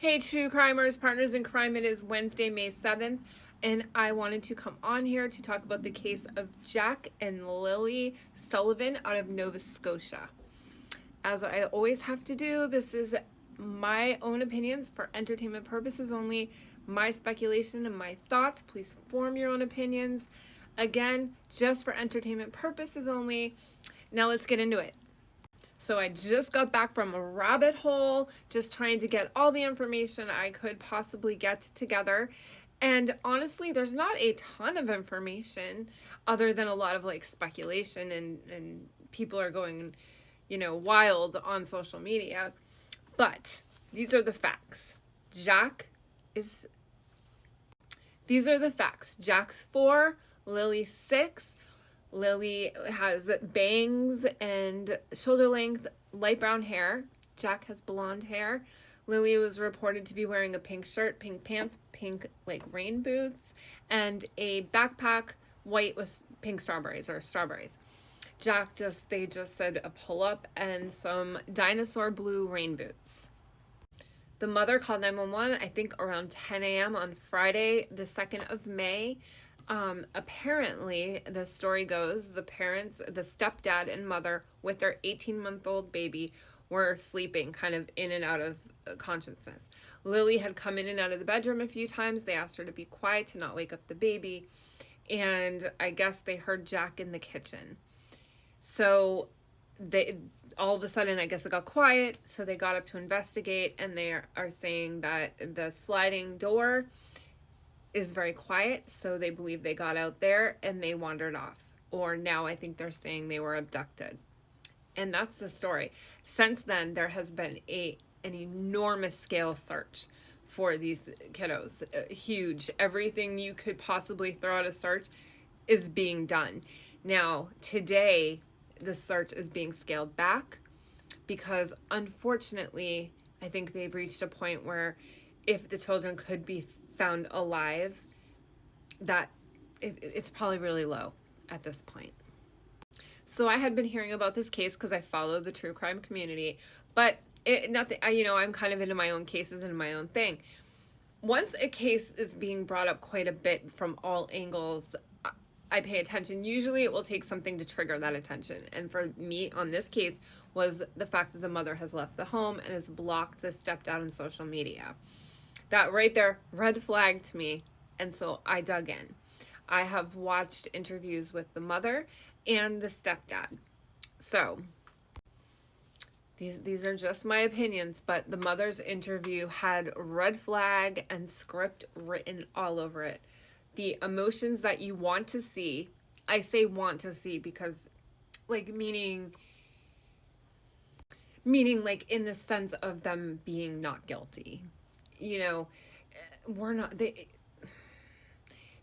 Hey, true crimers, partners in crime. It is Wednesday, May 7th, and I wanted to come on here to talk about the case of Jack and Lilly Sullivan out of Nova Scotia. As I always have to do, this is my own opinions for entertainment purposes only, my speculation and my thoughts. Please form your own opinions. Again, just for entertainment purposes only. Now let's get into it. So I just got back from a rabbit hole, just trying to get all the information I could possibly get together. And honestly, there's not a ton of information other than a lot of like speculation and people are going, wild on social media. But these are the facts. These are the facts. Jack's 4, Lily's 6. Lily has bangs and shoulder length light brown hair. Jack has blonde hair. Lily was reported to be wearing a pink shirt, pink pants, pink rain boots, and a backpack white with pink strawberries. Jack they just said a pull-up and some dinosaur blue rain boots. The mother called 911, I think around 10 a.m. on Friday, the 2nd of May. Apparently, the story goes, the parents, the stepdad and mother with their 18-month-old baby were sleeping kind of in and out of consciousness. Lily had come in and out of the bedroom a few times. They asked her to be quiet, to not wake up the baby. And I guess they heard Jack in the kitchen. So all of a sudden, I guess it got quiet. So they got up to investigate, and they are saying that the sliding door is very quiet, so they believe they got out there and they wandered off. Or now I think they're saying they were abducted. And that's the story. Since then, there has been an enormous scale search for these kiddos. Huge. Everything you could possibly throw out a search is being done. Now, today, the search is being scaled back because, unfortunately, I think they've reached a point where if the children could be found alive, that it's probably really low at this point. So I had been hearing about this case because I follow the true crime community, but I'm kind of into my own cases and my own thing. Once a case is being brought up quite a bit from all angles, I pay attention. Usually it will take something to trigger that attention. And for me on this case was the fact that the mother has left the home and has blocked the stepdad on social media. That right there, red flag to me. And so I dug in. I have watched interviews with the mother and the stepdad. So these are just my opinions, but the mother's interview had red flag and script written all over it. The emotions that you want to see, I say want to see because meaning in the sense of them being not guilty.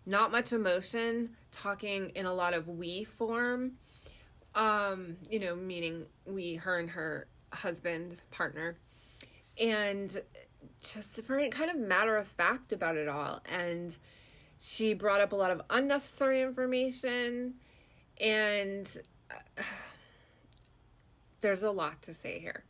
Not much emotion, talking in a lot of we form, meaning we, her and her husband, partner, and just very kind of matter of fact about it all. And she brought up a lot of unnecessary information, and there's a lot to say here.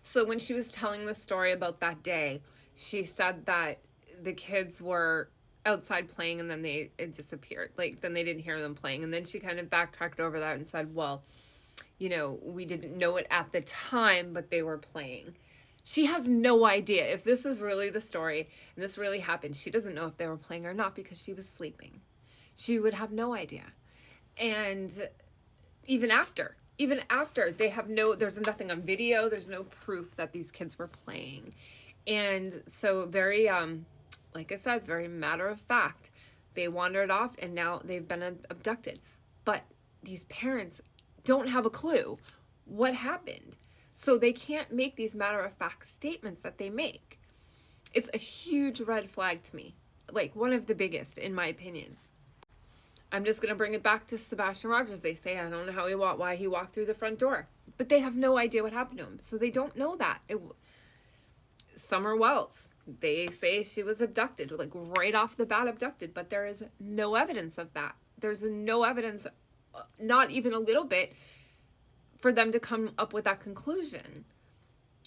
So when she was telling the story about that day, she said that the kids were outside playing and then it disappeared. Then they didn't hear them playing. And then she kind of backtracked over that and said, well, we didn't know it at the time, but they were playing. She has no idea if this is really the story and this really happened. She doesn't know if they were playing or not because she was sleeping. She would have no idea. And even after there's nothing on video, there's no proof that these kids were playing. And so very, like I said, very matter of fact, they wandered off and now they've been abducted. But these parents don't have a clue what happened. So they can't make these matter of fact statements that they make. It's a huge red flag to me. One of the biggest, in my opinion. I'm just going to bring it back to Sebastian Rogers. They say, I don't know why he walked through the front door. But they have no idea what happened to him. So they don't know that. Summer Wells, they say she was abducted, right off the bat abducted. But there is no evidence of that. There's no evidence, not even a little bit, for them to come up with that conclusion.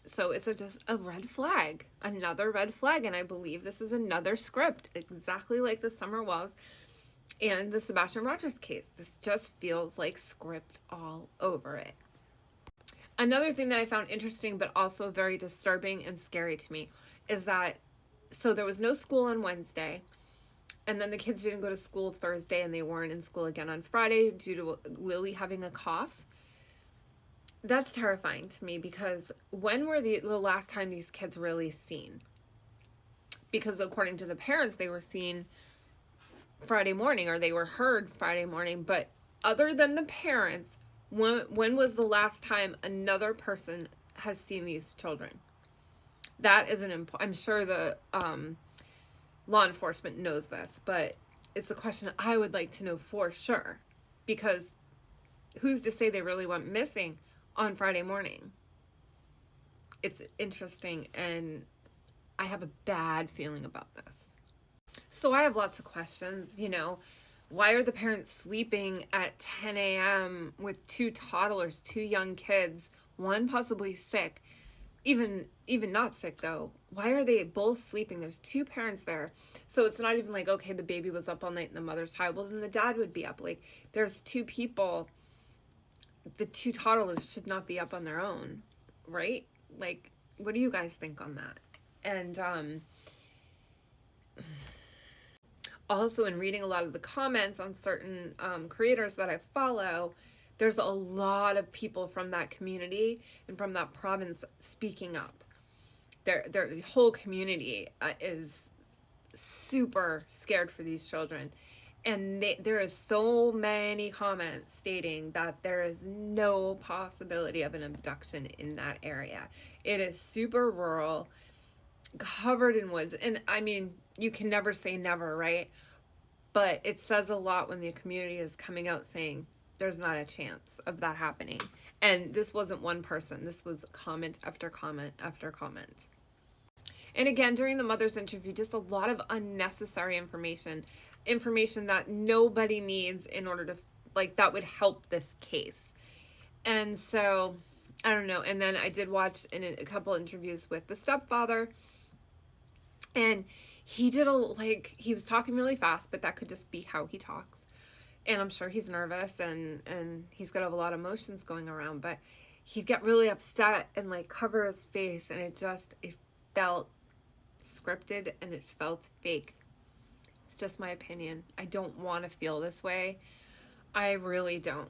So it's just a red flag, another red flag. And I believe this is another script, exactly like the Summer Wells and the Sebastian Rogers case. This just feels like script all over it. Another thing that I found interesting, but also very disturbing and scary to me, is that, so there was no school on Wednesday, and then the kids didn't go to school Thursday, and they weren't in school again on Friday due to Lily having a cough. That's terrifying to me, because when were the last time these kids really seen? Because according to the parents, they were seen Friday morning, or they were heard Friday morning. But other than the parents, when was the last time another person has seen these children? That is I'm sure the law enforcement knows this, but it's a question I would like to know for sure, because who's to say they really went missing on Friday morning? It's interesting, and I have a bad feeling about this. So I have lots of questions. Why are the parents sleeping at 10 a.m. with 2 toddlers, 2 young kids, one possibly sick, even not sick though? Why are they both sleeping? There's 2 parents there. So it's not even like, okay, the baby was up all night and the mother's tired. Well, then the dad would be up. Like, there's 2 people. The 2 toddlers should not be up on their own, right? Like, what do you guys think on that? And also, in reading a lot of the comments on certain creators that I follow, there's a lot of people from that community and from that province speaking up. The whole community is super scared for these children. And there is so many comments stating that there is no possibility of an abduction in that area. It is super rural, covered in woods. And I mean, you can never say never, right? But it says a lot when the community is coming out saying there's not a chance of that happening. And this wasn't one person. This was comment after comment after comment. And again, during the mother's interview, just a lot of unnecessary information that nobody needs in order to, like, that would help this case. And so, I don't know. And then I did watch a couple interviews with the stepfather, and he was talking really fast, but that could just be how he talks. And I'm sure he's nervous and he's got a lot of emotions going around, but he'd get really upset and like cover his face, and it felt scripted and it felt fake. It's just my opinion. I don't want to feel this way. I really don't.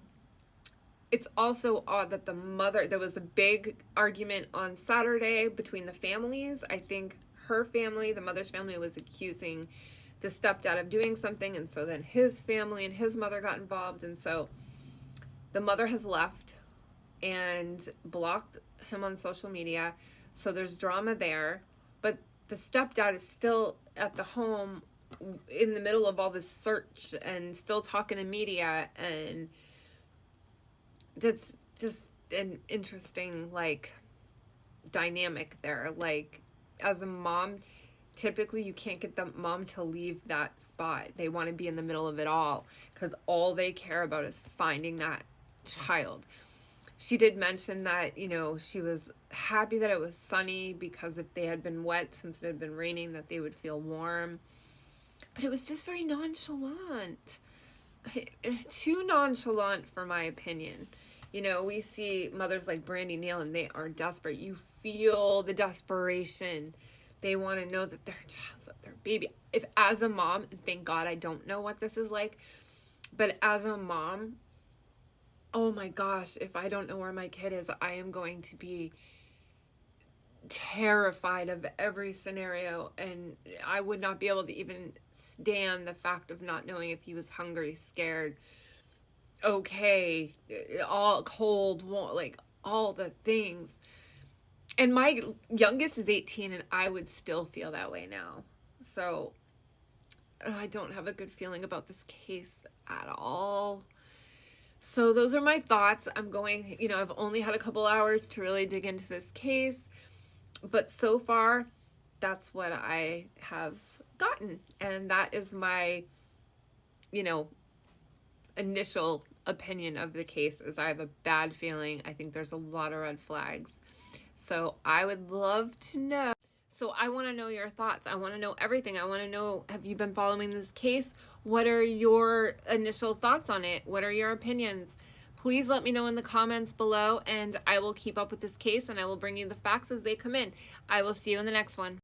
It's also odd that there was a big argument on Saturday between the families. I think her family, the mother's family, was accusing the stepdad of doing something, and so then his family and his mother got involved, and so the mother has left and blocked him on social media, so there's drama there. But the stepdad is still at the home in the middle of all this search and still talking to media, and that's just an interesting dynamic there. Like, as a mom, typically you can't get the mom to leave that spot. They want to be in the middle of it all because all they care about is finding that child. She did mention that, she was happy that it was sunny, because if they had been wet since it had been raining, that they would feel warm. But it was just very nonchalant. Too nonchalant for my opinion. We see mothers like Brandy Neal, and they are desperate. You feel the desperation. They want to know that their child's their baby. If as a mom, and thank God I don't know what this is like, but as a mom, oh my gosh, if I don't know where my kid is, I am going to be terrified of every scenario, and I would not be able to even stand the fact of not knowing if he was hungry, scared, okay, all cold, all the things. And my youngest is 18, and I would still feel that way now. So I don't have a good feeling about this case at all. So those are my thoughts. I'm going, I've only had a couple hours to really dig into this case, but so far that's what I have gotten. And that is my, initial opinion of the case. Is I have a bad feeling. I think there's a lot of red flags. So I would love to know. So I want to know your thoughts. I want to know everything. I want to know, have you been following this case? What are your initial thoughts on it? What are your opinions? Please let me know in the comments below, and I will keep up with this case and I will bring you the facts as they come in. I will see you in the next one.